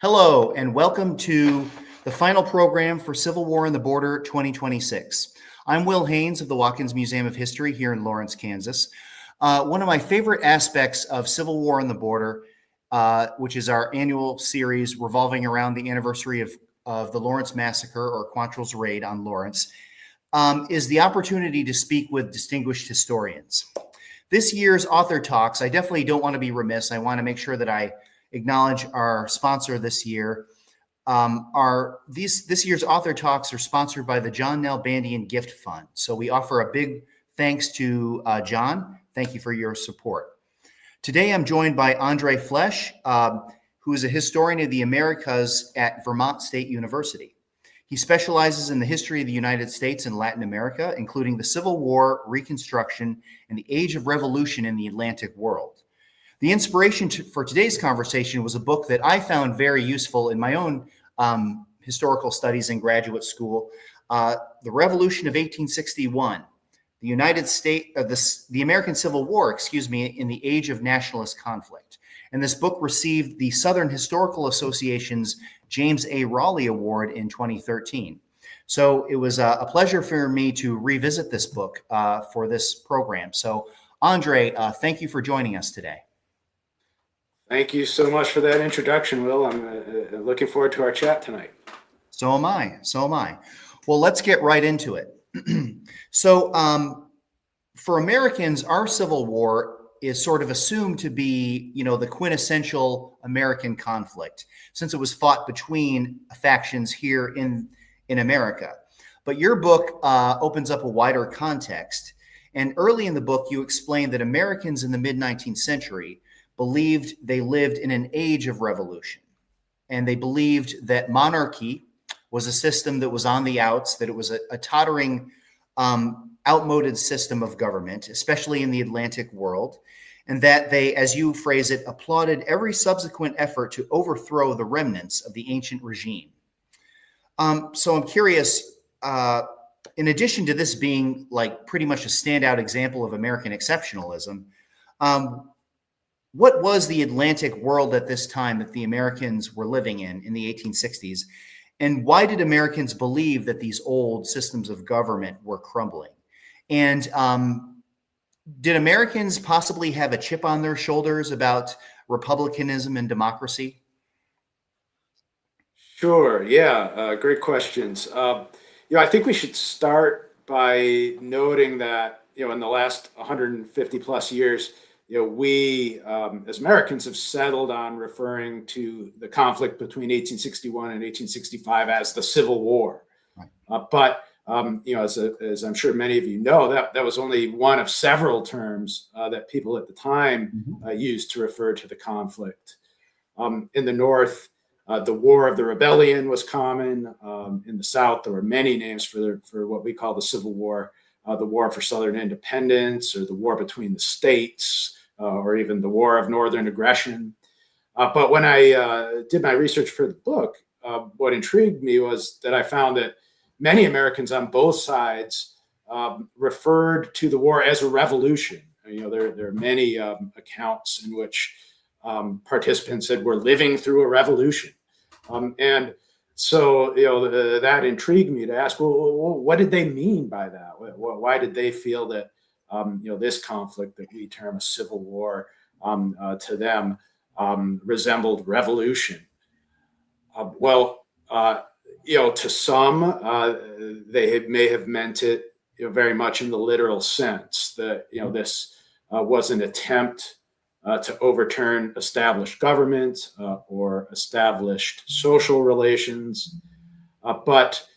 Hello, and welcome to the final program for Civil War and the Border 2026. I'm Will Haynes of the Watkins Museum of History here in Lawrence, Kansas. One of my favorite aspects of Civil War and the Border, which is our annual series revolving around the anniversary of the Lawrence Massacre or Quantrill's Raid on Lawrence, is the opportunity to speak with distinguished historians. This year's author talks, I definitely don't want to be remiss. I want to make sure that I acknowledge our sponsor this year. This year's author talks are sponsored by the John Nalbandian Gift Fund. So we offer a big thanks to John. Thank you for your support. Today I'm joined by Andre Fleche, who is a historian of the Americas at Vermont State University. He specializes in the history of the United States and Latin America, including the Civil War, Reconstruction, and the Age of Revolution in the Atlantic world. The inspiration for today's conversation was a book that I found very useful in my own historical studies in graduate school, The Revolution of 1861, the United States, the American Civil War, in the Age of Nationalist Conflict. And this book received the Southern Historical Association's James A. Raleigh Award in 2013. So it was a pleasure for me to revisit this book for this program. So Andre, thank you for joining us today. Thank you so much for that introduction, Will. I'm looking forward to our chat tonight. So am I. Well, let's get right into it. So for Americans, our Civil War is sort of assumed to be, the quintessential American conflict, since it was fought between factions here in America. But your book opens up a wider context. And early in the book, you explain that Americans in the mid-19th century believed they lived in an age of revolution. And they believed that monarchy was a system that was on the outs, that it was a tottering, outmoded system of government, especially in the Atlantic world, and that they, as you phrase it, applauded every subsequent effort to overthrow the remnants of the ancient regime. So I'm curious, in addition to this being like pretty much a standout example of American exceptionalism, what was the Atlantic world at this time that the Americans were living in the 1860s? And why did Americans believe that these old systems of government were crumbling? And did Americans possibly have a chip on their shoulders about republicanism and democracy? Sure. Yeah. Great questions. I think we should start by noting that, in the last 150 plus years, we as Americans have settled on referring to the conflict between 1861 and 1865 as the Civil War. Right. But as I'm sure many of you know, that was only one of several terms that people at the time used to refer to the conflict. In the North, the War of the Rebellion was common. In the South, there were many names for what we call the Civil War, the War for Southern Independence, or the War between the states, or even the War of Northern Aggression. But when I did my research for the book, what intrigued me was that I found that many Americans on both sides referred to the war as a revolution. There are many accounts in which participants said we're living through a revolution. And so, that intrigued me to ask, well, what did they mean by that? Why did they feel that, this conflict that we term a civil war to them resembled revolution? To some, they may have meant it very much in the literal sense that, this was an attempt to overturn established government or established social relations. But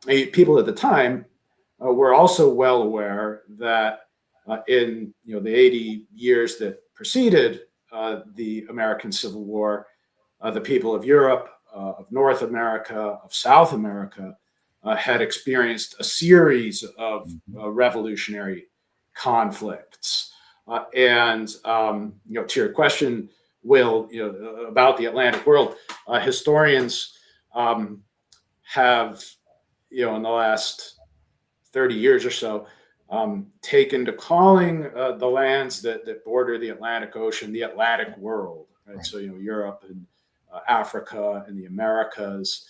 people at the time were also well aware that in the 80 years that preceded the American Civil War, the people of Europe, of North America, of South America, had experienced a series of revolutionary conflicts. To your question, Will, about the Atlantic world, historians have, in the last 30 years or so, taken to calling the lands that border the Atlantic Ocean the Atlantic world. Right? So, Europe and Africa and the Americas.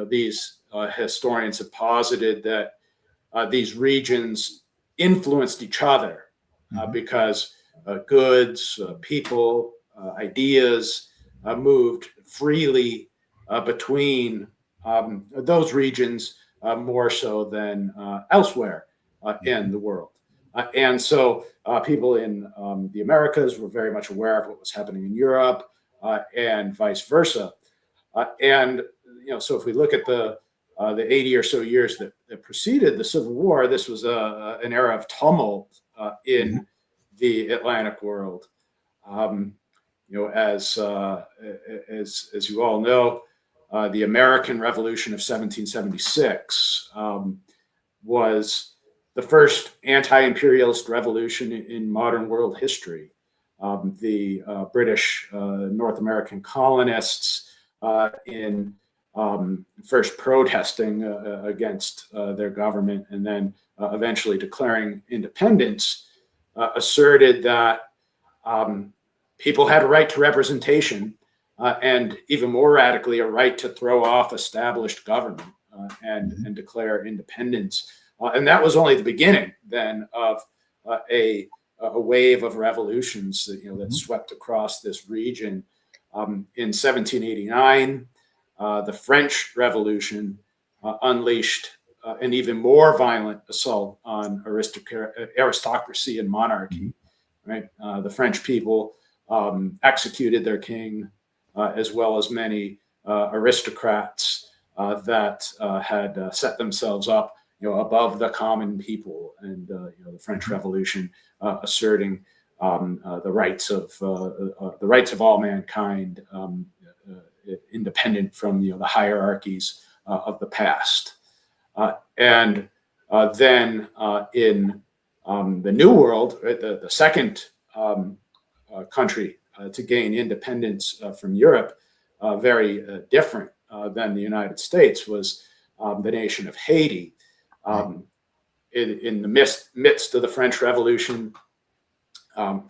These historians have posited that these regions influenced each other because goods, people, ideas moved freely between those regions more so than elsewhere in the world. And so people in the Americas were very much aware of what was happening in Europe and vice versa. So if we look at the 80 or so years that preceded the Civil War, this was an era of tumult in the Atlantic world. As you all know, the American Revolution of 1776 was the first anti-imperialist revolution in modern world history. The British North American colonists in first protesting against their government and then eventually declaring independence, asserted that people had a right to representation and even more radically, a right to throw off established government and declare independence. And that was only the beginning then of a wave of revolutions that swept across this region. In 1789, the French Revolution unleashed an even more violent assault on aristocracy and monarchy. Right, the French people executed their king, as well as many aristocrats that had set themselves up, above the common people, and the French Revolution asserting the rights of all mankind, independent from the hierarchies of the past. And then in the New World, right, the second country to gain independence from Europe, very different than the United States, was the nation of Haiti. In the midst of the French Revolution,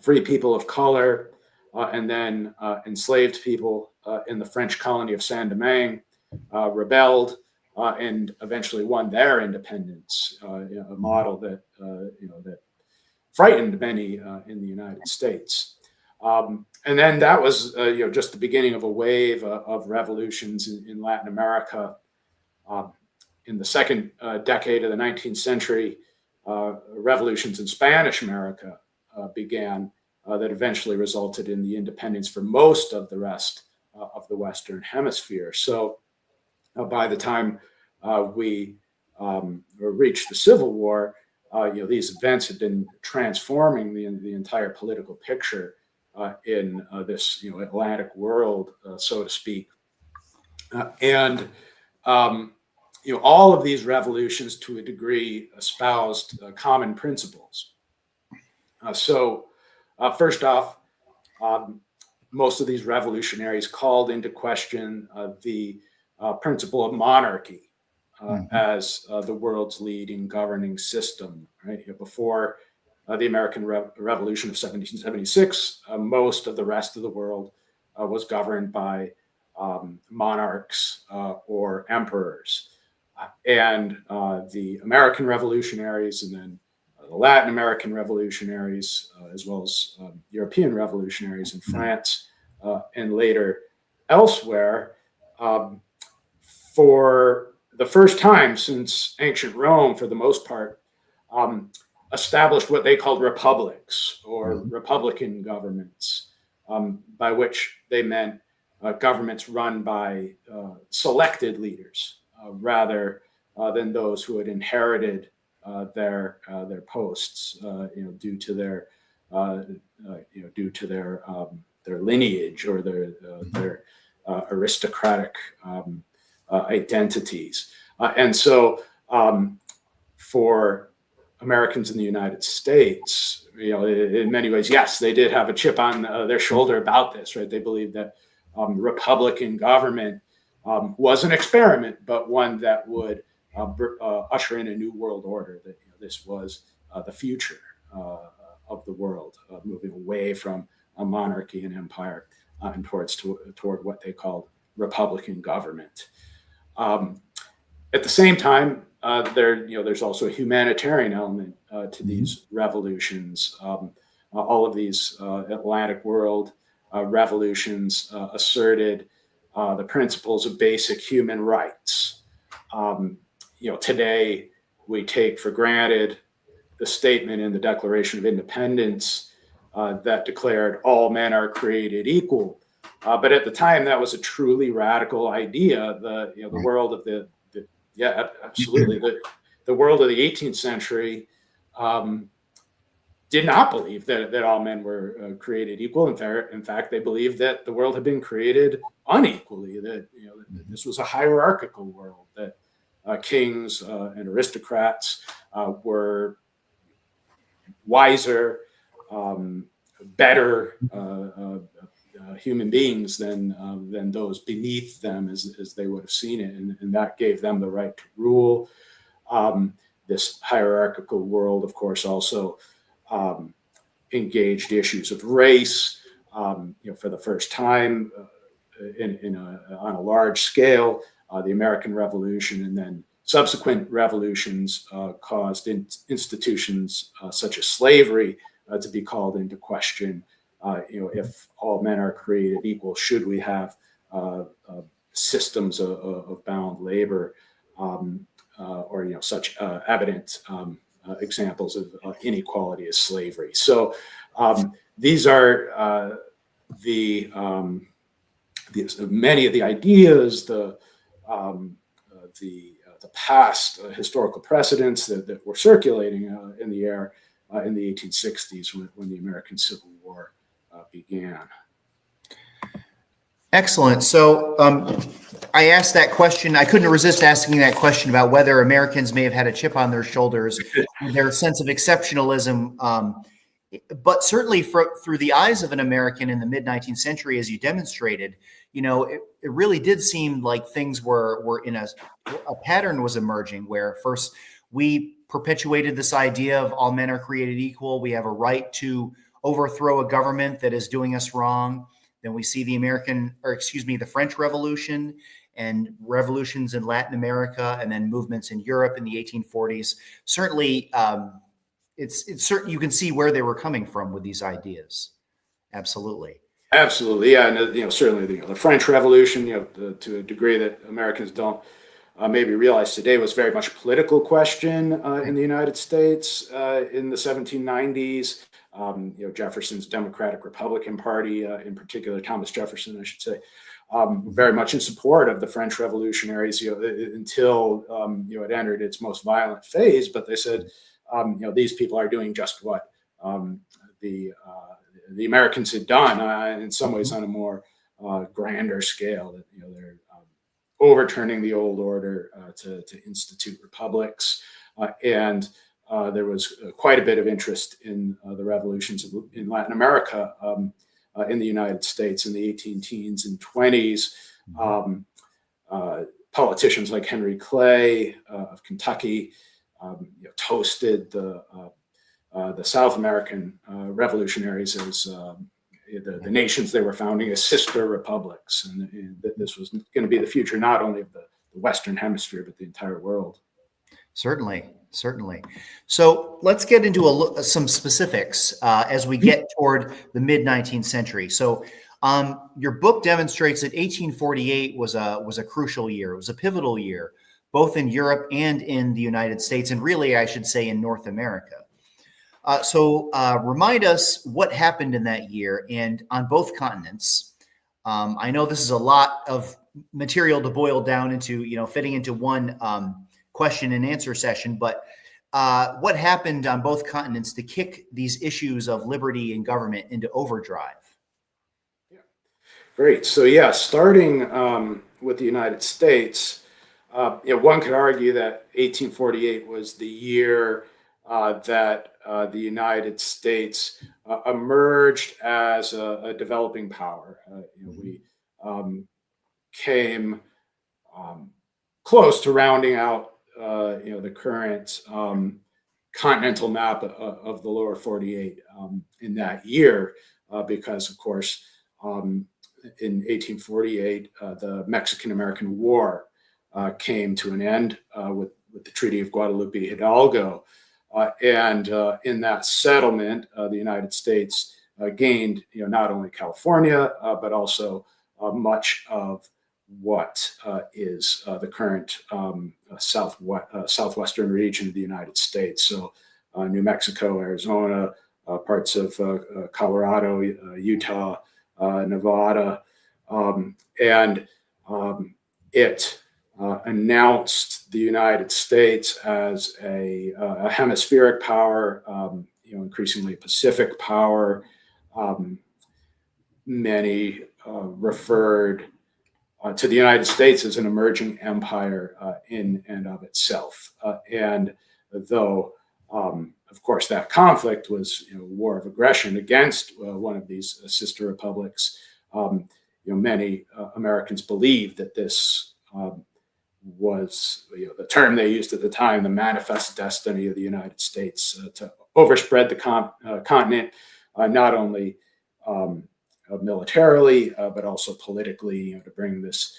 free people of color and then enslaved people in the French colony of Saint-Domingue rebelled and eventually won their independence, a model that that frightened many in the United States. And then that was just the beginning of a wave of revolutions in Latin America. In the second decade of the 19th century, revolutions in Spanish America began that eventually resulted in the independence for most of the rest of the Western Hemisphere. So by the time we reached the Civil War, these events had been transforming the entire political picture in this Atlantic world, so to speak. And all of these revolutions, to a degree, espoused common principles. First off, most of these revolutionaries called into question the principle of monarchy as the world's leading governing system. Right? Before the American Revolution of 1776, most of the rest of the world was governed by monarchs or emperors. And the American revolutionaries and then the Latin American revolutionaries, as well as European revolutionaries in France and later elsewhere, for the first time since ancient Rome, for the most part, established what they called republics or republican governments, by which they meant governments run by selected leaders rather than those who had inherited their posts, due to their their lineage or their aristocratic identities. And so, for Americans in the United States, in many ways, yes, they did have a chip on their shoulder about this, right? They believed that Republican government was an experiment, but one that would usher in a new world order, that this was the future of the world, moving away from a monarchy and empire. and toward what they called Republican government. At the same time, there's also a humanitarian element to these revolutions. All of these Atlantic world revolutions asserted the principles of basic human rights. Today we take for granted the statement in the Declaration of Independence that declared all men are created equal. But at the time, that was a truly radical idea. The world of absolutely. The world of the 18th century did not believe that all men were created equal. In fact, they believed that the world had been created unequally. That this was a hierarchical world. That kings and aristocrats were wiser, better human beings than those beneath them, as they would have seen it, and that gave them the right to rule. This hierarchical world, of course, also engaged issues of race. For the first time, on a large scale, the American Revolution and then subsequent revolutions caused institutions such as slavery to be called into question. If all men are created equal, should we have systems of bound labor or such evident examples of inequality as slavery? So these are many of the ideas, the past historical precedents that were circulating in the air in the 1860s when the American Civil War began. Excellent. So I asked that question. I couldn't resist asking that question about whether Americans may have had a chip on their shoulders, their sense of exceptionalism. But certainly through the eyes of an American in the mid-19th century, as you demonstrated, it really did seem like things were in a pattern was emerging where first we perpetuated this idea of all men are created equal. We have a right to overthrow a government that is doing us wrong. Then we see the French Revolution and revolutions in Latin America, and then movements in Europe in the 1840s. Certainly, it's certain you can see where they were coming from with these ideas. Absolutely. Absolutely, yeah, and certainly the French Revolution, to a degree that Americans don't maybe realize today, was very much a political question in the United States in the 1790s. Jefferson's Democratic Republican Party, in particular, Thomas Jefferson, I should say, very much in support of the French revolutionaries, until it entered its most violent phase. But they said, these people are doing just what the Americans had done, in some ways on a more grander scale. That they're overturning the old order to institute republics, and there was quite a bit of interest in the revolutions in Latin America, in the United States in the 18 teens and 20s. Politicians like Henry Clay of Kentucky toasted the South American revolutionaries as the nations they were founding as sister republics, and that this was going to be the future not only of the Western Hemisphere but the entire world. Certainly. So let's get into some specifics as we get toward the mid-19th century. So your book demonstrates that 1848 was a crucial year. It was a pivotal year, both in Europe and in the United States, and really, I should say, in North America. So remind us what happened in that year and on both continents. I know this is a lot of material to boil down into, fitting into one question and answer session, but what happened on both continents to kick these issues of liberty and government into overdrive? Yeah. Great. So starting with the United States, one could argue that 1848 was the year that the United States emerged as a developing power. We came close to rounding out the current continental map of the lower 48 in that year, because of course in 1848, the Mexican-American War came to an end with the Treaty of Guadalupe Hidalgo. And in that settlement, the United States gained, not only California, but also much of what is the current southwestern region of the United States. So New Mexico, Arizona, parts of Colorado, Utah, Nevada, and it announced the United States as a hemispheric power, increasingly a Pacific power. Many referred to the United States as an emerging empire in and of itself. And though, of course, that conflict was a war of aggression against one of these sister republics, many Americans believed that this was the term they used at the time, the manifest destiny of the United States to overspread the continent, not only militarily, but also politically, to bring this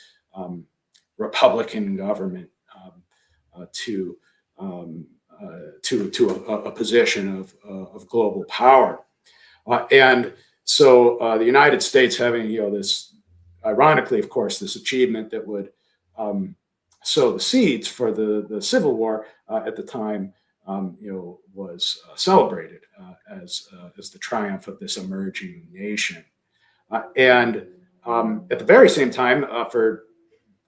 Republican government to a position of global power. And so the United States having, this, ironically, of course, this achievement that would sow the seeds for the Civil War at the time, was celebrated as the triumph of this emerging nation. And at the very same time, for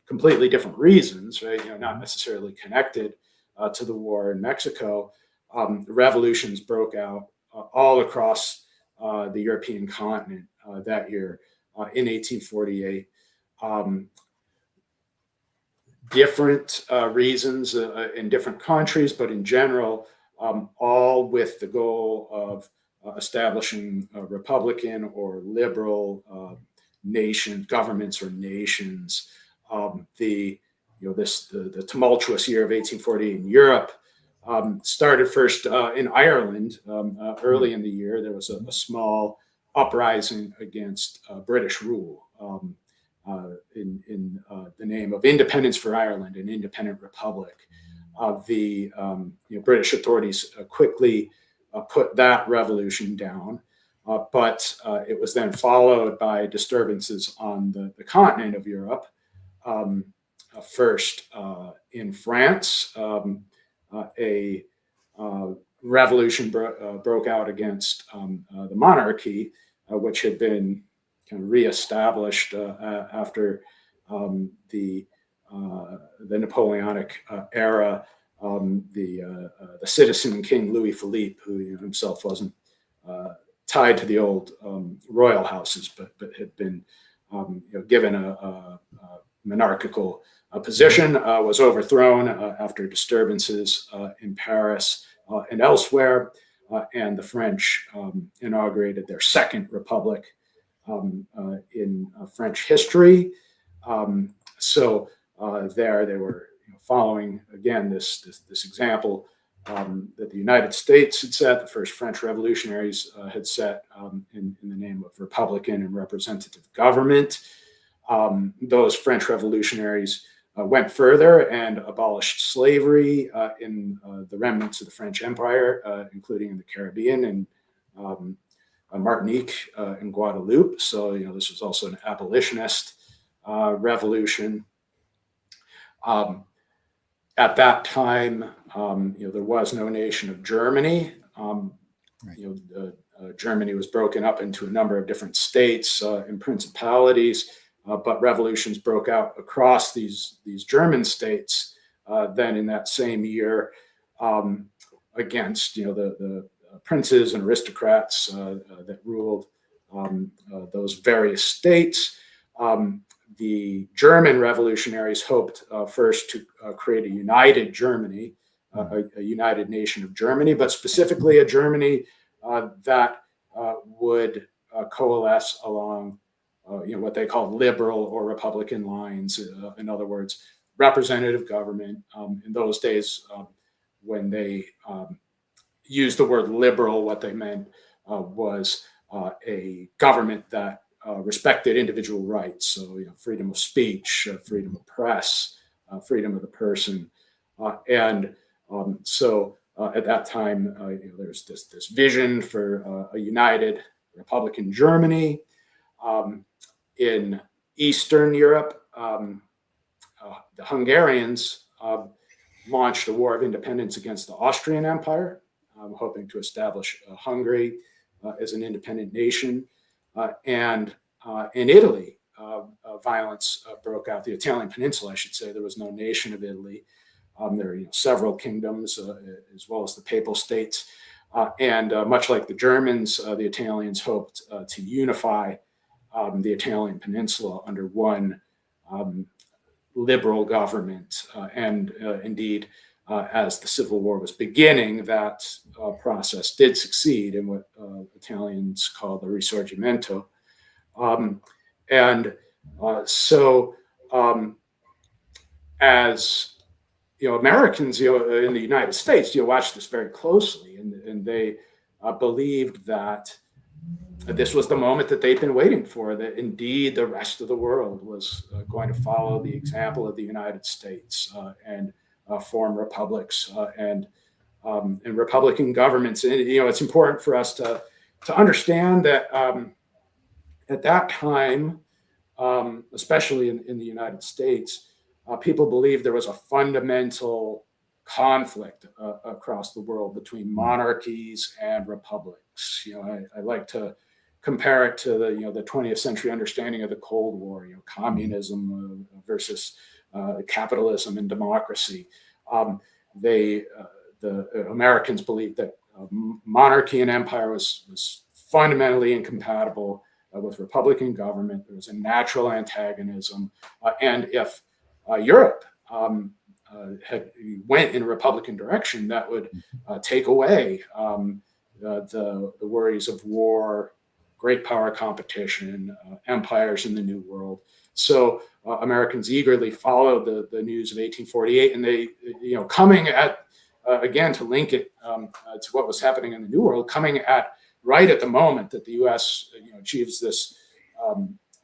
completely different reasons, right? Not necessarily connected to the war in Mexico, revolutions broke out all across the European continent that year in 1848. Different reasons in different countries, but in general, all with the goal of establishing Republican or liberal governments or nations. The tumultuous year of 1848 in Europe started first in Ireland. Early in the year, there was a small uprising against British rule in the name of independence for Ireland, an independent republic. The British authorities quickly put that revolution down, but it was then followed by disturbances on the continent of Europe. First in France, a revolution broke out against the monarchy, which had been kind of reestablished after the Napoleonic era. The citizen king Louis Philippe, who himself wasn't tied to the old royal houses, but had been given a monarchical position, was overthrown after disturbances in Paris and elsewhere, and the French inaugurated their second republic in French history. So there they were following again this example that the United States had set, the first French revolutionaries had set in the name of republican and representative government. Those French revolutionaries went further and abolished slavery in the remnants of the French Empire, including in the Caribbean and Martinique and Guadeloupe. So, this was also an abolitionist revolution. At that time, there was no nation of Germany. Germany was broken up into a number of different states and principalities, but revolutions broke out across these German states then in that same year against the princes and aristocrats that ruled those various states. The German revolutionaries hoped first to create a united Germany, a united nation of Germany, but specifically a Germany that would coalesce along what they called liberal or republican lines. In other words, representative government. In those days, when they used the word liberal, what they meant was a government that respected individual rights. So, freedom of speech, freedom of press, freedom of the person. At that time, there's this vision for a united Republican Germany. In Eastern Europe, the Hungarians launched a war of independence against the Austrian Empire, hoping to establish Hungary as an independent nation. And in Italy, violence broke out. The Italian peninsula, I should say. There was no nation of Italy. There are several kingdoms, as well as the Papal States. And much like the Germans, the Italians hoped to unify the Italian peninsula under one liberal government. Indeed, as the Civil War was beginning, that process did succeed in what Italians call the Risorgimento. As Americans, in the United States, watched this very closely, and they believed that this was the moment that they'd been waiting for, that indeed the rest of the world was going to follow the example of the United States and form republics and Republican governments. And, it's important for us to understand that at that time, especially in the United States, people believed there was a fundamental conflict across the world between monarchies and republics. I like to compare it to the 20th century understanding of the Cold War, communism versus capitalism and democracy. The Americans believed that monarchy and empire was fundamentally incompatible with Republican government. There was a natural antagonism, and if Europe went in a Republican direction, that would take away the worries of war, great power competition, empires in the New World. So Americans eagerly followed the news of 1848, and they, coming at, again, to link it to what was happening in the New World, coming at right at the moment that the U.S. Achieves this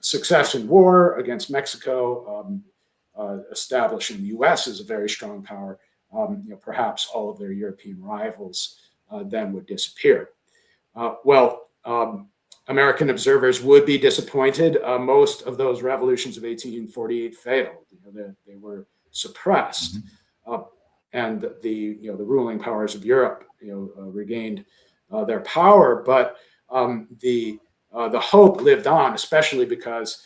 success in war against Mexico, establishing the U.S. as a very strong power. Perhaps all of their European rivals then would disappear. American observers would be disappointed. Most of those revolutions of 1848 failed. They were suppressed, and the ruling powers of Europe regained their power. But the hope lived on, especially because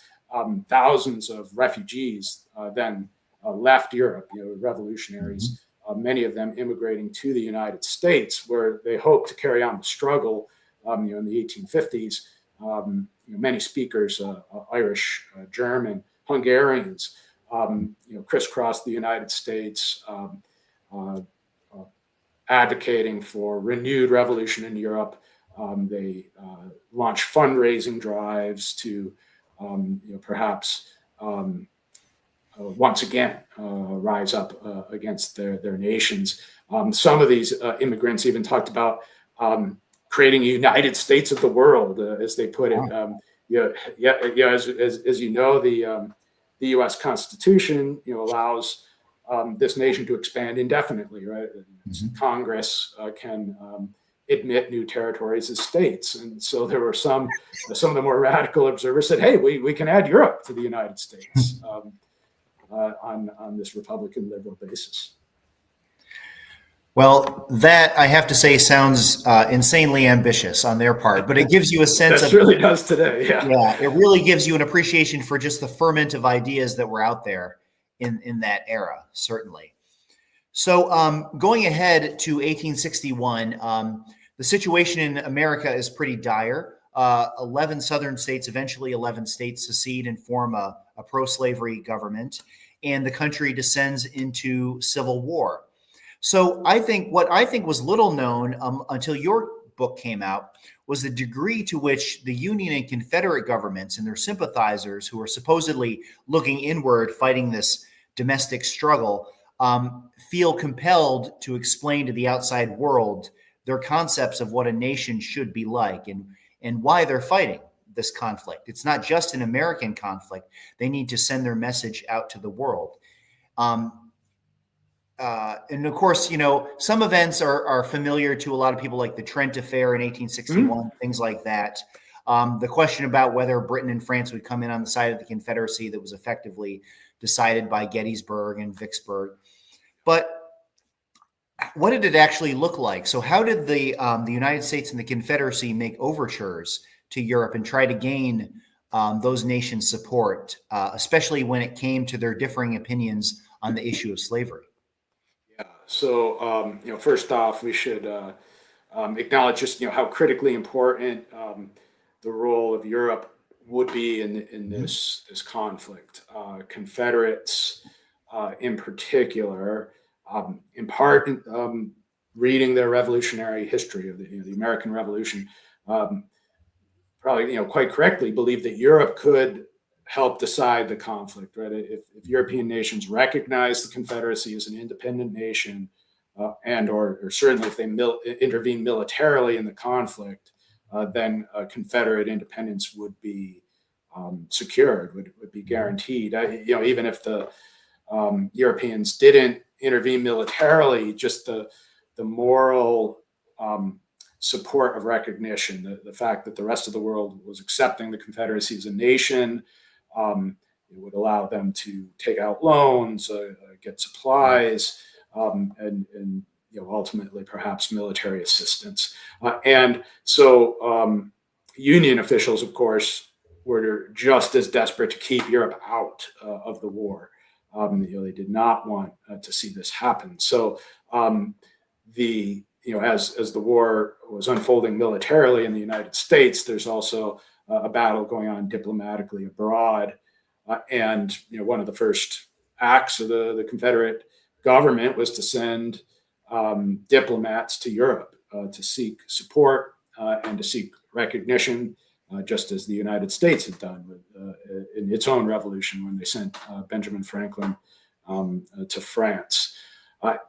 thousands of refugees then left Europe. Revolutionaries, many of them immigrating to the United States, where they hoped to carry on the struggle. In the 1850s, many speakers, Irish, German, Hungarians, crisscrossed the United States, advocating for renewed revolution in Europe. They launched fundraising drives to perhaps once again rise up against their nations. Some of these immigrants even talked about creating a United States of the world, as they put it. As you know, the U.S. Constitution allows this nation to expand indefinitely, right? Congress can admit new territories as states, and so there were some of the more radical observers said, "Hey, we can add Europe to the United States on this Republican liberal basis." Well, that, I have to say, sounds insanely ambitious on their part, but it gives you a sense That really does today. Yeah, it really gives you an appreciation for just the ferment of ideas that were out there in that era, certainly. So going ahead to 1861, the situation in America is pretty dire. 11 southern states, eventually 11 states, secede and form a pro-slavery government, and the country descends into civil war. So what I think was little known until your book came out was the degree to which the Union and Confederate governments and their sympathizers, who are supposedly looking inward, fighting this domestic struggle, feel compelled to explain to the outside world their concepts of what a nation should be like and why they're fighting. this conflict. It's not just an American conflict. They need to send their message out to the world. And of course, some events are familiar to a lot of people, like the Trent Affair in 1861, things like that. The question about whether Britain and France would come in on the side of the Confederacy that was effectively decided by Gettysburg and Vicksburg. But what did it actually look like? So how did the United States and the Confederacy make overtures to Europe and try to gain those nations' support, especially when it came to their differing opinions on the issue of slavery? Yeah. So, first off, we should acknowledge just how critically important the role of Europe would be in this conflict. Confederates, in particular, in part, reading their revolutionary history of the American Revolution, probably quite correctly believed that Europe could help decide the conflict. Right, if European nations recognize the Confederacy as an independent nation, and or certainly if they intervene militarily in the conflict, then Confederate independence would be secured, would be guaranteed. Even if the Europeans didn't intervene militarily, just the moral support of recognition, the fact that the rest of the world was accepting the Confederacy as a nation, it would allow them to take out loans, get supplies, and ultimately perhaps military assistance. And so Union officials, of course, were just as desperate to keep Europe out of the war. They did not want to see this happen. So as the war was unfolding militarily in the United States, there's also a battle going on diplomatically abroad. And one of the first acts of the Confederate government was to send diplomats to Europe to seek support and to seek recognition, just as the United States had done in its own revolution when they sent Benjamin Franklin to France.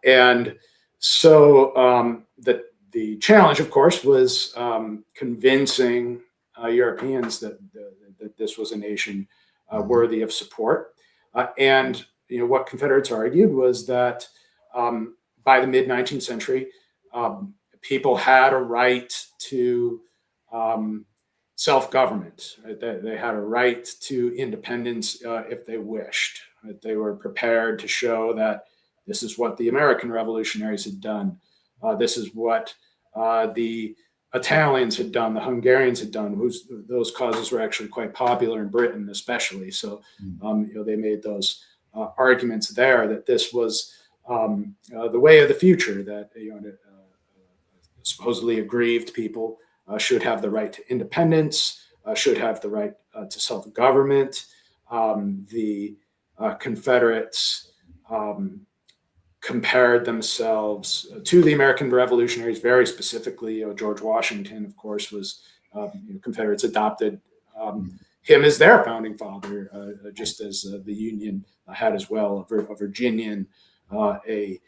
And so the challenge, of course, was convincing Europeans that this was a nation worthy of support. And what Confederates argued was that by the mid 19th century, people had a right to self-government. Right? They had a right to independence if they wished. Right? They were prepared to show that this is what the American revolutionaries had done. This is what the Italians had done, the Hungarians had done. Those causes were actually quite popular in Britain, especially. So they made those arguments there that this was the way of the future. That supposedly aggrieved people should have the right to independence, should have the right to self-government. The Confederates compared themselves to the American revolutionaries very specifically. George Washington, of course, was Confederates adopted him as their founding father, just as the Union had as well, a Virginian, a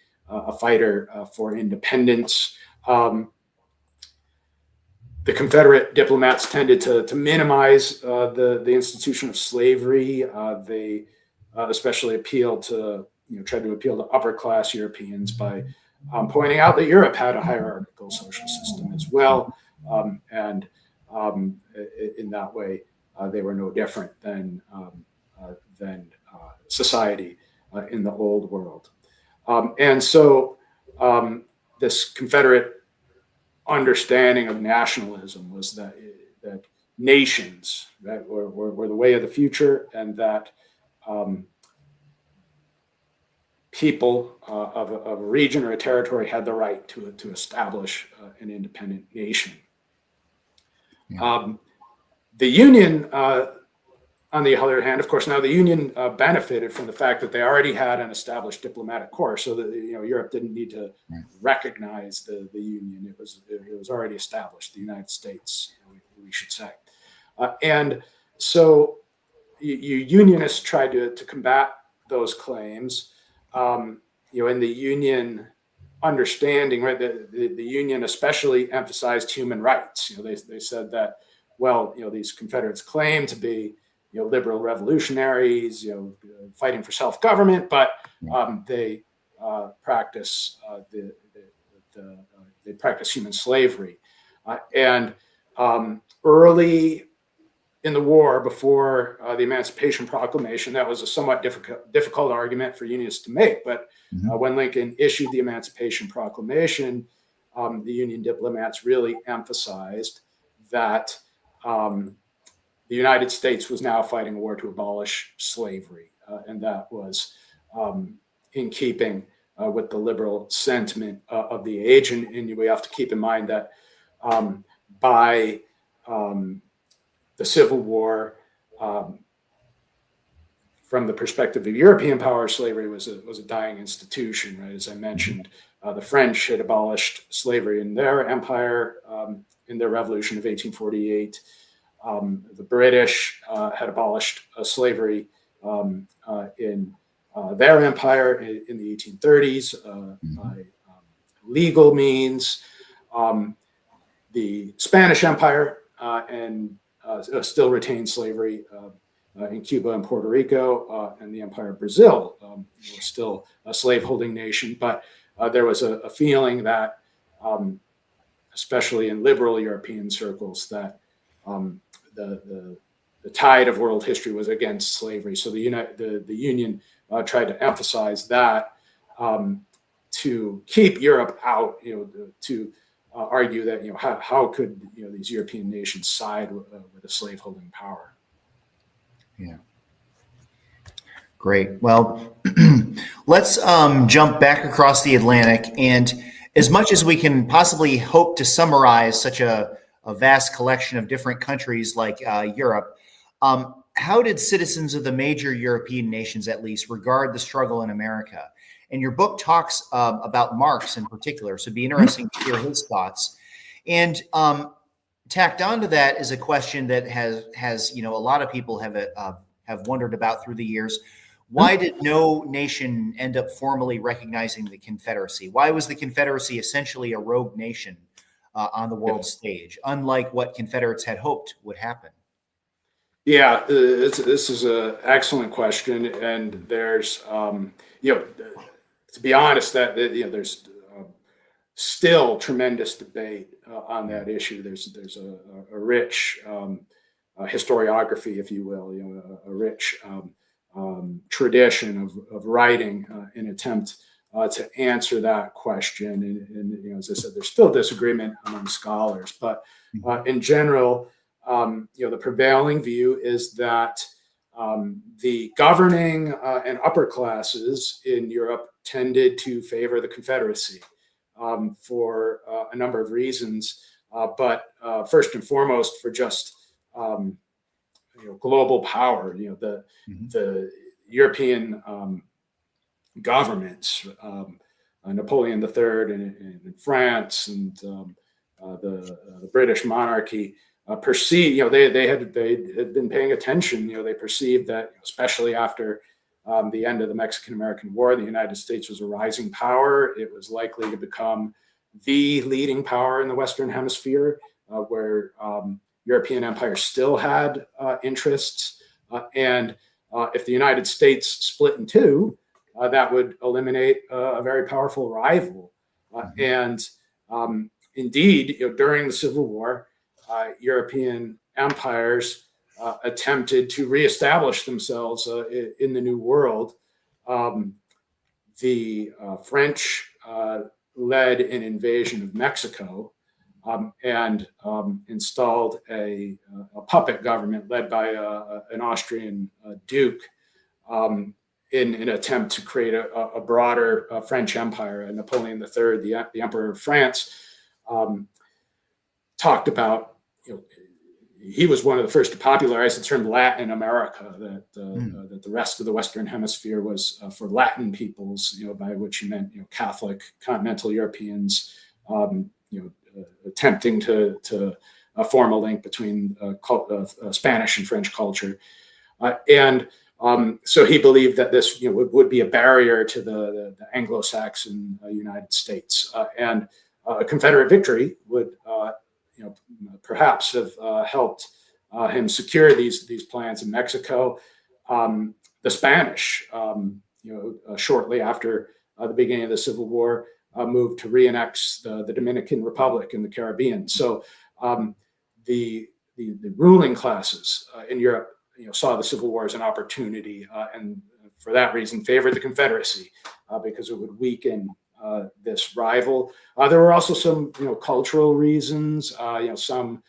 fighter for independence. The Confederate diplomats tended to minimize the institution of slavery. They especially tried to appeal to upper class Europeans by pointing out that Europe had a hierarchical social system as well. And in that way, they were no different than society in the old world. And so this Confederate understanding of nationalism was that nations, right, were the way of the future, and that people of a region or a territory had the right to establish an independent nation. Yeah. The Union, on the other hand, of course, now the Union benefited from the fact that they already had an established diplomatic corps, so that Europe didn't need to recognize the Union. It was already established. The United States, we should say, and so Unionists tried to combat those claims. In the Union understanding, right, the Union especially emphasized human rights. They said that well, these Confederates claim to be, liberal revolutionaries, fighting for self-government, but they practice they practice human slavery. And early in the war, before the Emancipation Proclamation, that was a somewhat difficult argument for Unionists to make. But when Lincoln issued the Emancipation Proclamation, the Union diplomats really emphasized that the United States was now fighting a war to abolish slavery, and that was in keeping with the liberal sentiment of the age. And we have to keep in mind that by the Civil War, from the perspective of European power, slavery was a dying institution, right? As I mentioned, the French had abolished slavery in their empire in their Revolution of 1848. The British had abolished slavery in their empire in the 1830s by legal means. The Spanish Empire and still retained slavery in Cuba and Puerto Rico, and the Empire of Brazil was still a slaveholding nation. But there was a feeling that, especially in liberal European circles, that the tide of world history was against slavery. So the Union tried to emphasize that to keep Europe out, to argue that how could these European nations side with a slaveholding power. Yeah. Great. Well, let's jump back across the Atlantic, and as much as we can possibly hope to summarize such a vast collection of different countries like Europe, how did citizens of the major European nations, at least, regard the struggle in America? And your book talks about Marx in particular, so it'd be interesting to hear his thoughts. And tacked onto that is a question that has a lot of people have wondered about through the years. Why did no nation end up formally recognizing the Confederacy? Why was the Confederacy essentially a rogue nation on the world stage, unlike what Confederates had hoped would happen? Yeah, this is an excellent question, and there's, to be honest, that there's still tremendous debate on that issue. There's a rich historiography, if you will, a rich tradition of writing in attempt to answer that question. And as I said, there's still disagreement among scholars, but in general, the prevailing view is that the governing and upper classes in Europe tended to favor the Confederacy for a number of reasons, but first and foremost for just global power. The European governments, Napoleon III in France, and the British monarchy perceived. They had been paying attention. They perceived that, especially after the end of the Mexican-American War, the United States was a rising power. It was likely to become the leading power in the Western Hemisphere, where European empires still had interests. And if the United States split in two, that would eliminate a very powerful rival. And indeed, during the Civil War, European empires attempted to reestablish themselves in the New World. The French led an invasion of Mexico and installed a puppet government led by an Austrian duke in an attempt to create a broader French empire. Napoleon III, the Emperor of France, talked about, he was one of the first to popularize the term Latin America, that the rest of the Western Hemisphere was for Latin peoples, by which he meant Catholic continental Europeans, attempting to form a link between Spanish and French culture, and so he believed that this would be a barrier to the Anglo-Saxon United States, and a Confederate victory would perhaps have helped him secure these plans in Mexico. The Spanish, shortly after the beginning of the Civil War, moved to re-annex the Dominican Republic in the Caribbean. So the ruling classes in Europe, saw the Civil War as an opportunity, and for that reason favored the Confederacy because it would weaken this rival. There were also some, cultural reasons. Some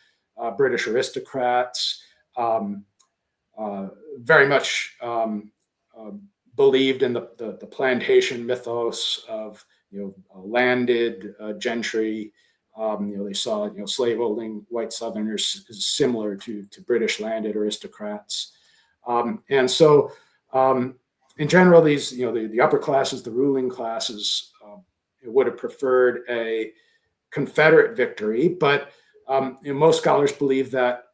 British aristocrats very much believed in the plantation mythos of landed gentry. They saw slave-holding white Southerners as similar to British landed aristocrats, and so in general, these the upper classes, the ruling classes, would have preferred a Confederate victory, but most scholars believe that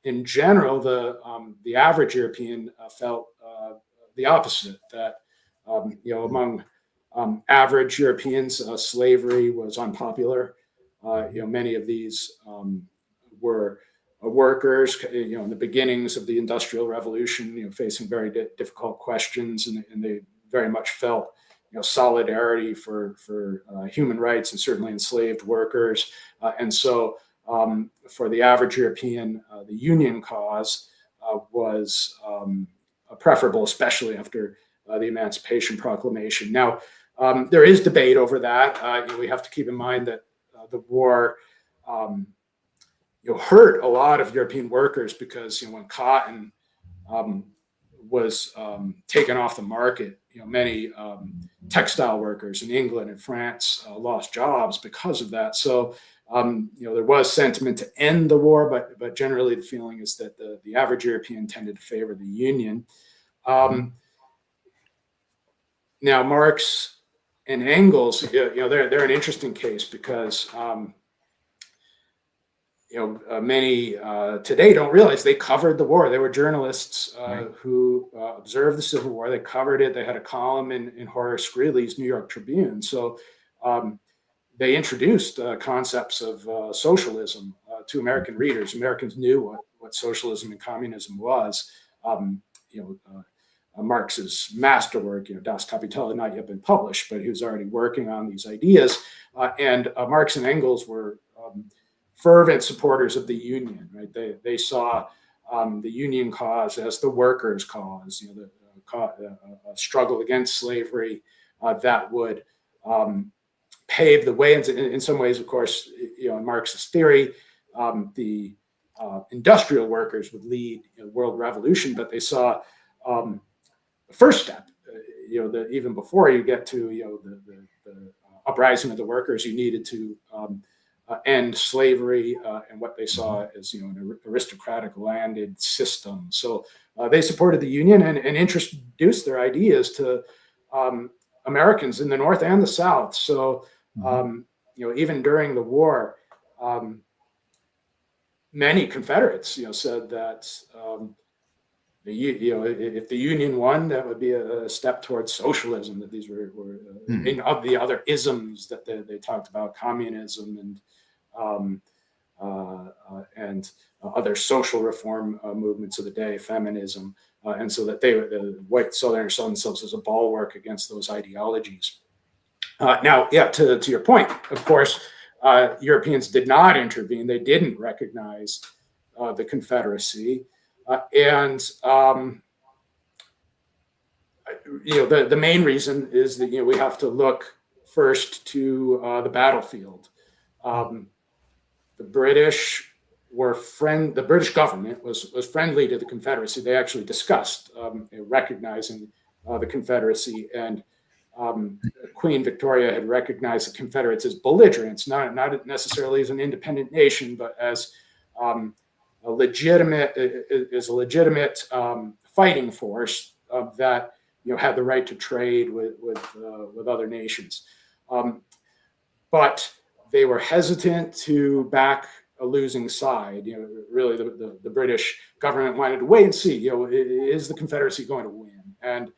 in general the average European felt the opposite. That among average Europeans, slavery was unpopular. Many of these were workers, in the beginnings of the Industrial Revolution, facing very difficult questions, and they very much felt, solidarity for human rights and certainly enslaved workers. And so, for the average European, the Union cause was preferable, especially after the Emancipation Proclamation. Now, there is debate over that. We have to keep in mind that the war hurt a lot of European workers because when cotton was taken off the market, many textile workers in England and France lost jobs because of that. So there was sentiment to end the war, but generally the feeling is that the average European tended to favor the Union. Now, Marx and Engels, they're an interesting case because many today don't realize they covered the war. They were journalists who observed the Civil War. They covered it. They had a column in Horace Greeley's New York Tribune. So they introduced concepts of socialism to American readers. Americans knew what socialism and communism was. Marx's masterwork, Das Kapital, had not yet been published, but he was already working on these ideas. And Marx and Engels were fervent supporters of the Union. Right? They saw the Union cause as the workers' cause, the struggle against slavery that would pave the way. In some ways, of course, in Marx's theory, the industrial workers would lead the world revolution, but they saw the first step, even before you get to the uprising of the workers, you needed to end slavery and what they saw as an aristocratic landed system. So they supported the Union and introduced their ideas to Americans in the North and the South. So even during the war, many Confederates said that if the Union won, that would be a step towards socialism. That these were of the other isms that they talked about, communism and other social reform movements of the day, feminism, and so that the white Southerners saw themselves as a bulwark against those ideologies. Now, to your point, of course, Europeans did not intervene. They didn't recognize the Confederacy. The main reason is that we have to look first to the battlefield. The British the British government was friendly to the Confederacy. They actually discussed recognizing the Confederacy, and Queen Victoria had recognized the Confederates as belligerents, not necessarily as an independent nation, but as a legitimate fighting force that had the right to trade with other nations, but they were hesitant to back a losing side. Really, the British government wanted to wait and see. Is the Confederacy going to win? And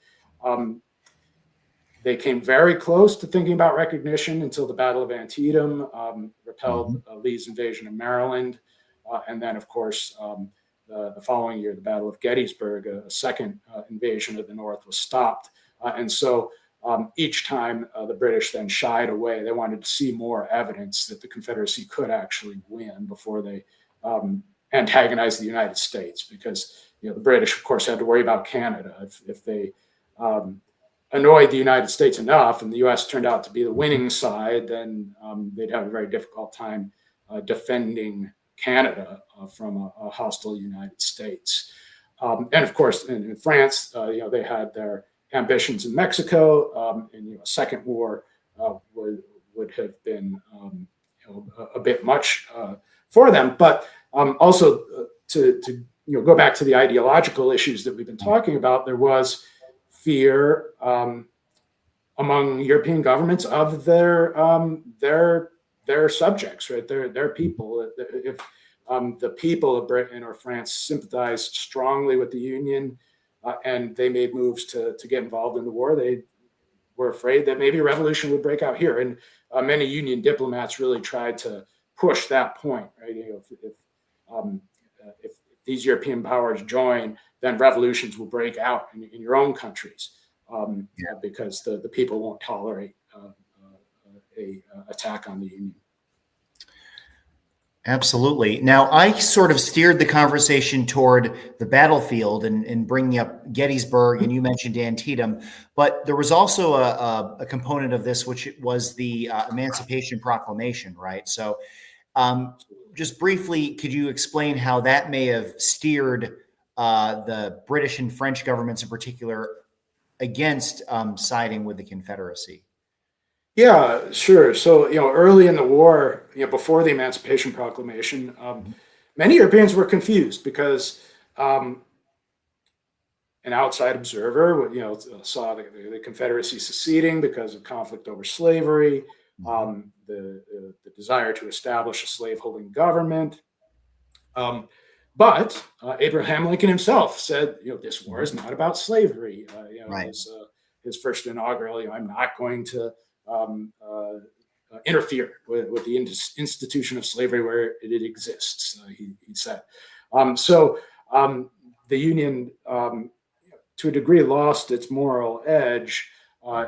They came very close to thinking about recognition until the Battle of Antietam repelled Lee's invasion of Maryland. And then, of course, the following year, the Battle of Gettysburg, a second invasion of the North was stopped. And so each time the British then shied away. They wanted to see more evidence that the Confederacy could actually win before they antagonized the United States, because the British, of course, had to worry about Canada. If they annoyed the United States enough and the U.S. turned out to be the winning side, then they'd have a very difficult time defending Canada from a hostile United States. And of course, in France, they had their ambitions in Mexico, and a second war would have been a bit much for them. But also to go back to the ideological issues that we've been talking about, there was fear among European governments of their subjects, right? Their people. If the people of Britain or France sympathized strongly with the Union, and they made moves to get involved in the war, they were afraid that maybe a revolution would break out here. And many Union diplomats really tried to push that point, right? If these European powers join, then revolutions will break out in your own countries, because the people won't tolerate a attack on the Union. Absolutely. Now, I sort of steered the conversation toward the battlefield and bringing up Gettysburg, and you mentioned Antietam, but there was also a component of this, which was the Emancipation Proclamation, right? So just briefly, could you explain how that may have steered the British and French governments in particular against siding with the Confederacy? Yeah, sure. So, early in the war, before the Emancipation Proclamation, many Europeans were confused because an outside observer, saw the Confederacy seceding because of conflict over slavery, the desire to establish a slaveholding government. But Abraham Lincoln himself said, this war is not about slavery. Right. His first inaugural, I'm not going to interfere with the institution of slavery where it exists, he said. So the Union, to a degree, lost its moral edge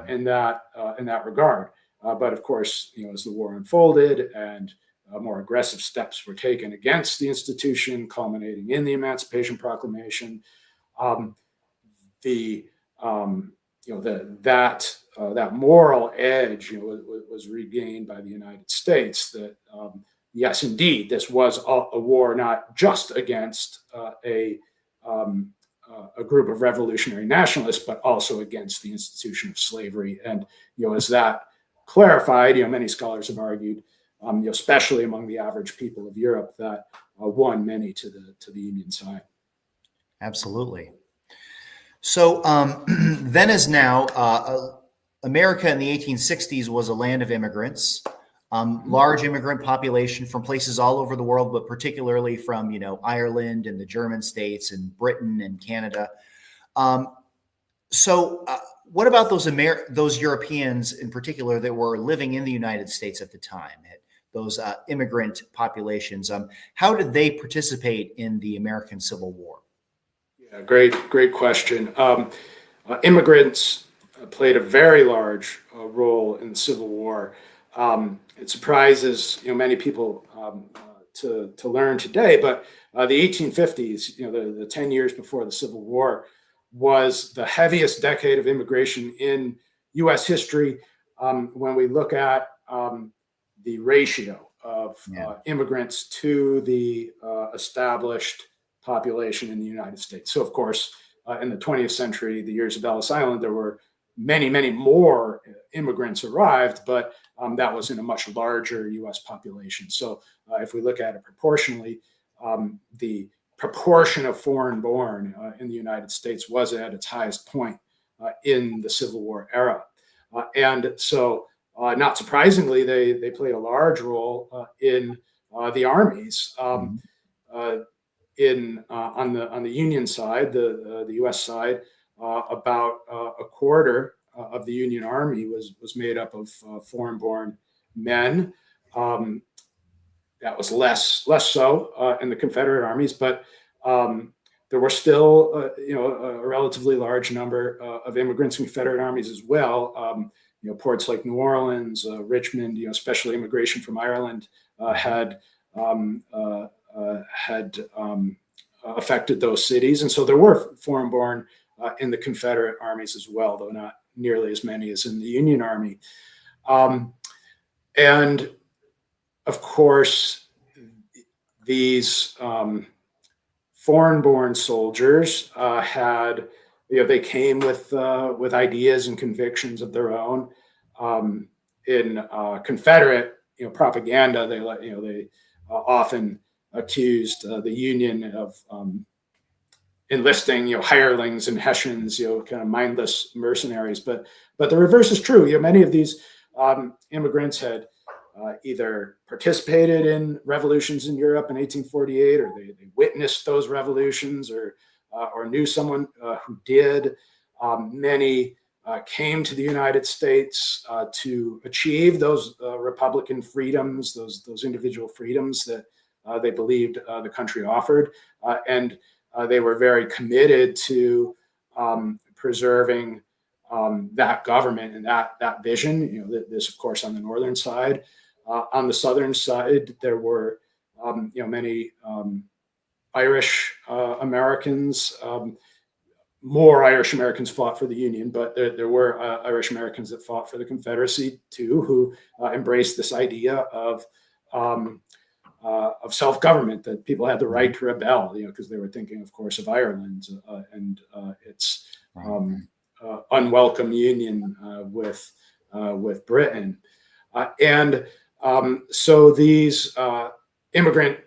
in that regard. But of course, as the war unfolded and more aggressive steps were taken against the institution, culminating in the Emancipation Proclamation, that moral edge was regained by the United States. That yes, indeed, this was a war not just against a group of revolutionary nationalists, but also against the institution of slavery. And as that clarified, many scholars have argued, especially among the average people of Europe, that won many to the Union side. Absolutely. So then as now, America in the 1860s was a land of immigrants, large immigrant population from places all over the world, but particularly from, Ireland and the German states and Britain and Canada. So what about those Europeans in particular that were living in the United States at the time, those immigrant populations? How did they participate in the American Civil War? Yeah, great question. Immigrants played a very large role in the Civil War. It surprises many people to learn today, but the 1850s, the 10 years before the Civil War, was the heaviest decade of immigration in U.S. history. When we look at the ratio of immigrants to the established population in the United States. So, of course, in the 20th century, the years of Ellis Island, there were many more immigrants arrived, but that was in a much larger U.S. population. So if we look at it proportionally, the proportion of foreign-born in the United States was at its highest point in the Civil War era. And so, not surprisingly, they played a large role in the armies. On the Union side, the U.S. side, about a quarter of the Union Army was made up of foreign-born men. That was less so in the Confederate armies, but there were still, a relatively large number of immigrants in Confederate armies as well. Ports like New Orleans, Richmond, especially immigration from Ireland had affected those cities, and so there were foreign-born in the Confederate armies as well, though not nearly as many as in the Union Army. And of course, these foreign-born soldiers had, they came with ideas and convictions of their own. In Confederate, propaganda, they often accused the Union of enlisting, hirelings and Hessians, kind of mindless mercenaries. But the reverse is true. Many of these immigrants had either participated in revolutions in Europe in 1848, or they witnessed those revolutions, or knew someone who did. Many came to the United States to achieve those Republican freedoms, those individual freedoms that they believed the country offered, and they were very committed to preserving that government and that vision. This, of course, on the northern side. On the southern side, there were many Irish Americans. More Irish Americans fought for the Union, but there were Irish Americans that fought for the Confederacy too, who embraced this idea of self-government, that people had the right to rebel, because they were thinking, of course, of Ireland and its unwelcome union with Britain, and so these immigrant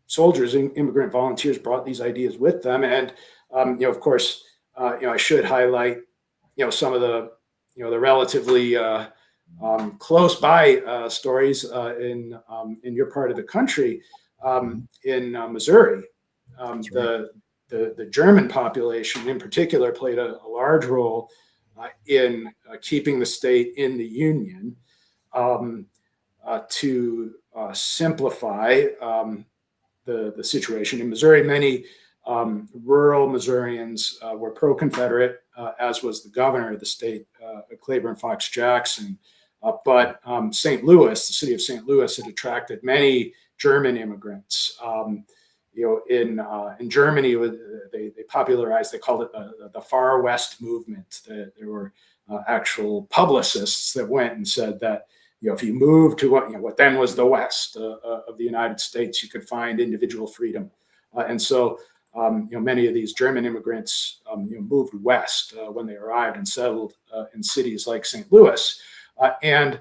soldiers and immigrant volunteers brought these ideas with them, and of course, I should highlight, some of the, the relatively close by stories in your part of the country, in Missouri. The German population in particular played a large role in keeping the state in the Union, to simplify the situation in Missouri. Many rural Missourians were pro-Confederate, as was the governor of the state, Claiborne Fox Jackson. But St. Louis, the city of St. Louis, had attracted many German immigrants. In Germany, they popularized, they called it the Far West movement. There were actual publicists that went and said that, if you moved to what then was the West of the United States, you could find individual freedom. And so, many of these German immigrants moved west when they arrived and settled in cities like St. Louis. And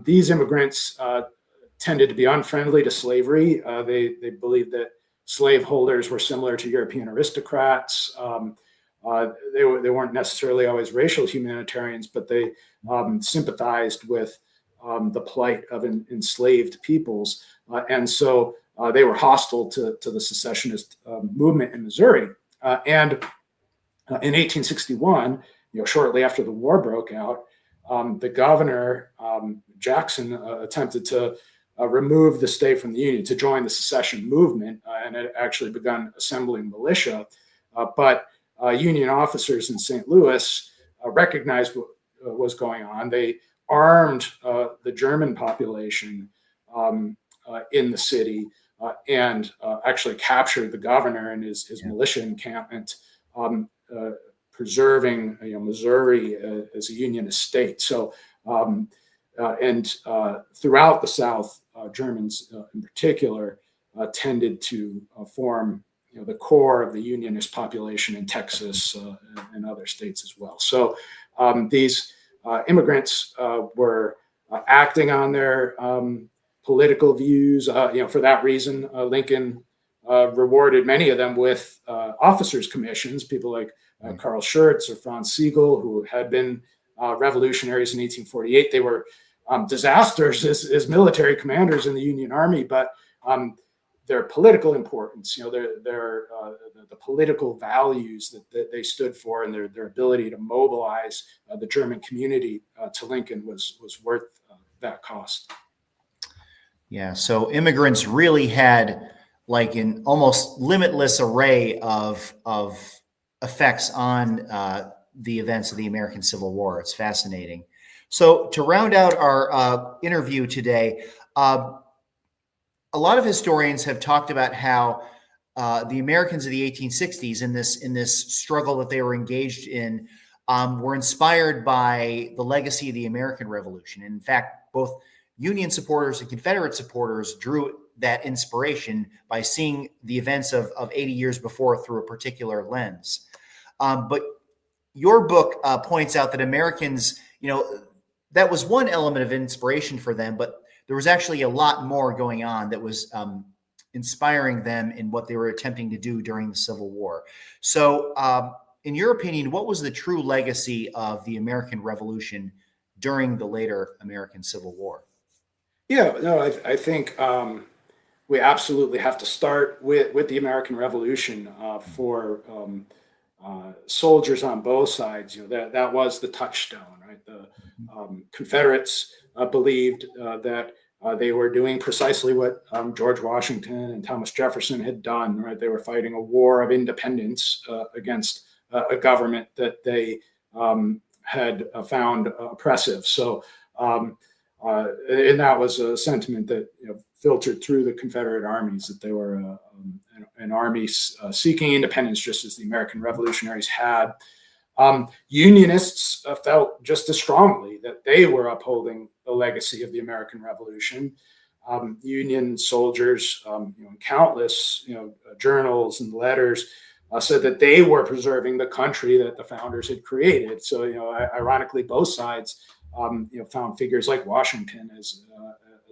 these immigrants tended to be unfriendly to slavery. They believed that slaveholders were similar to European aristocrats. They weren't necessarily always racial humanitarians, but they sympathized with the plight of enslaved peoples. And so they were hostile to the secessionist movement in Missouri. And in 1861, shortly after the war broke out, the governor, Jackson, attempted to remove the state from the Union, to join the secession movement, and had actually begun assembling militia. But Union officers in St. Louis recognized what was going on. They armed the German population in the city, and actually captured the governor and his militia encampment, preserving Missouri as a Unionist state. So, and throughout the South, Germans in particular tended to form the core of the Unionist population in Texas and other states as well. So these immigrants were acting on their political views. For that reason, Lincoln rewarded many of them with officers' commissions, people like Carl Schurz or Franz Sigel, who had been revolutionaries in 1848. They were disasters as military commanders in the Union Army, but their political importance, the political values that they stood for, and their ability to mobilize the German community to Lincoln was worth that cost. Yeah. So immigrants really had like an almost limitless array of effects on the events of the American Civil War. It's fascinating. So to round out our interview today, a lot of historians have talked about how the Americans of the 1860s in this struggle that they were engaged in were inspired by the legacy of the American Revolution. And in fact, both Union supporters and Confederate supporters drew that inspiration by seeing the events of 80 years before through a particular lens. But your book points out that Americans, that was one element of inspiration for them, but there was actually a lot more going on that was inspiring them in what they were attempting to do during the Civil War. So, in your opinion, what was the true legacy of the American Revolution during the later American Civil War? Yeah, no, I think we absolutely have to start with the American Revolution for soldiers on both sides. That was the touchstone, right? The Confederates believed that they were doing precisely what George Washington and Thomas Jefferson had done, right? They were fighting a war of independence against a government that they had found oppressive. So, and that was a sentiment that filtered through the Confederate armies, that they were an army seeking independence, just as the American revolutionaries had. Unionists felt just as strongly that they were upholding the legacy of the American Revolution. Union soldiers, in countless journals and letters, said that they were preserving the country that the founders had created. So, ironically, both sides, found figures like Washington as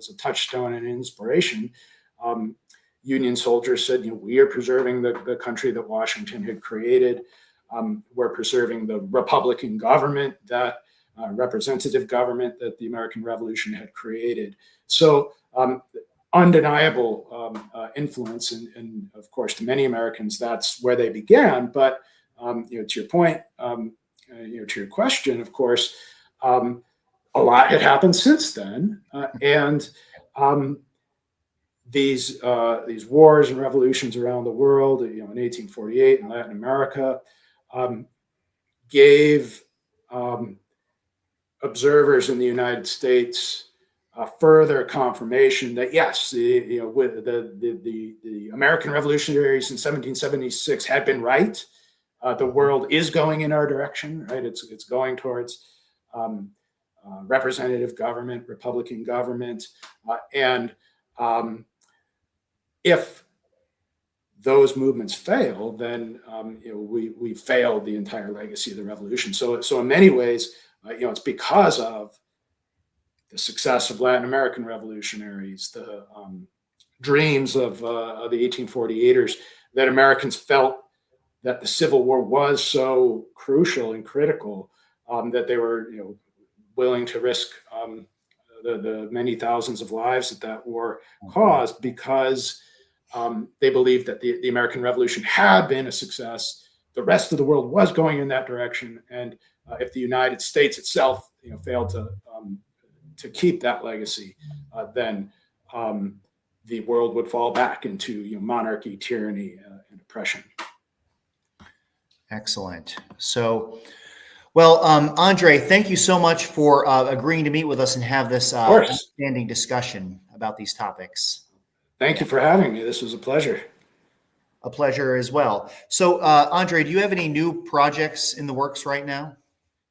a touchstone and inspiration. Union soldiers said, we are preserving the country that Washington had created. We're preserving the Republican government, that representative government that the American Revolution had created. So undeniable influence, and of course, to many Americans, that's where they began. But to your point, to your question, of course, a lot had happened since then, and these wars and revolutions around the world, in 1848 in Latin America, gave observers in the United States further confirmation that yes, the American revolutionaries in 1776 had been right. The world is going in our direction, right? It's going towards representative government, Republican government, and if those movements fail, then we failed the entire legacy of the revolution. So in many ways, it's because of the success of Latin American revolutionaries, the dreams of the 1848ers, that Americans felt that the Civil War was so crucial and critical that they were willing to risk the many thousands of lives that war caused, because they believed that the American Revolution had been a success. The rest of the world was going in that direction, and if the United States itself, failed to keep that legacy, then the world would fall back into monarchy, tyranny, and oppression. Excellent. So, well, Andre, thank you so much for agreeing to meet with us and have this outstanding discussion about these topics. Thank you for having me. This was a pleasure. A pleasure as well. So, Andre, do you have any new projects in the works right now?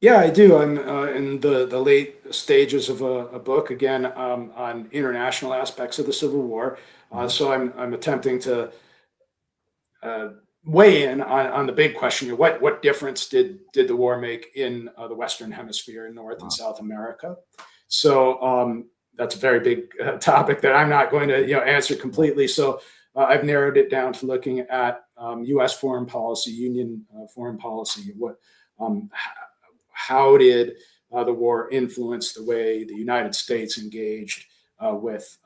Yeah, I do. I'm in the late stages of a book, again, on international aspects of the Civil War. So I'm attempting to weigh in on the big question: what difference did the war make in the Western Hemisphere, in North and South America? So that's a very big topic that I'm not going to answer completely. So I've narrowed it down to looking at U.S. foreign policy, Union foreign policy. How did the war influence the way the United States engaged with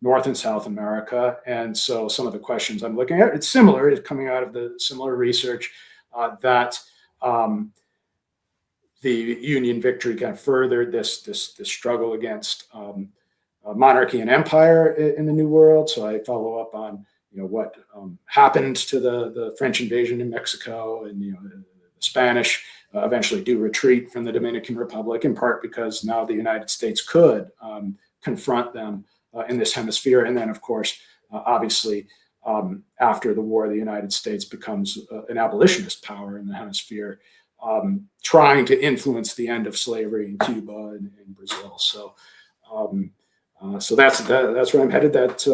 North and South America. And so some of the questions I'm looking at, it's similar, it's coming out of the similar research that the Union victory kind of furthered this struggle against monarchy and empire in the New World. So I follow up on what happened to the French invasion in Mexico, and the Spanish eventually do retreat from the Dominican Republic, in part because now the United States could confront them in this hemisphere. And then, of course, obviously, after the war, the United States becomes an abolitionist power in the hemisphere, trying to influence the end of slavery in Cuba and in Brazil. So, so that's where I'm headed. That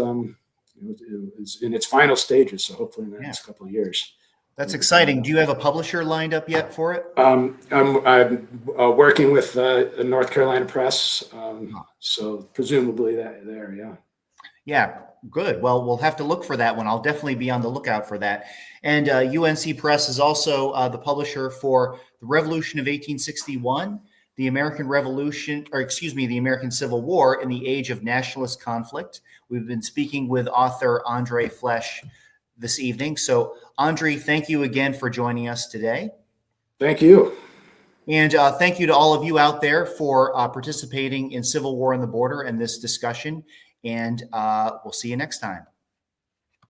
is in its final stages. So hopefully in the next couple of years. That's exciting. Do you have a publisher lined up yet for it? I'm working with a North Carolina press, so presumably there, yeah. Yeah, good. Well, we'll have to look for that one. I'll definitely be on the lookout for that. And UNC Press is also the publisher for The Revolution of 1861, The American Revolution, or excuse me, The American Civil War in the Age of Nationalist Conflict. We've been speaking with author Andre Fleche this evening. So, Andre, thank you again for joining us today. Thank you. And thank you to all of you out there for participating in Civil War on the Border and this discussion. And we'll see you next time.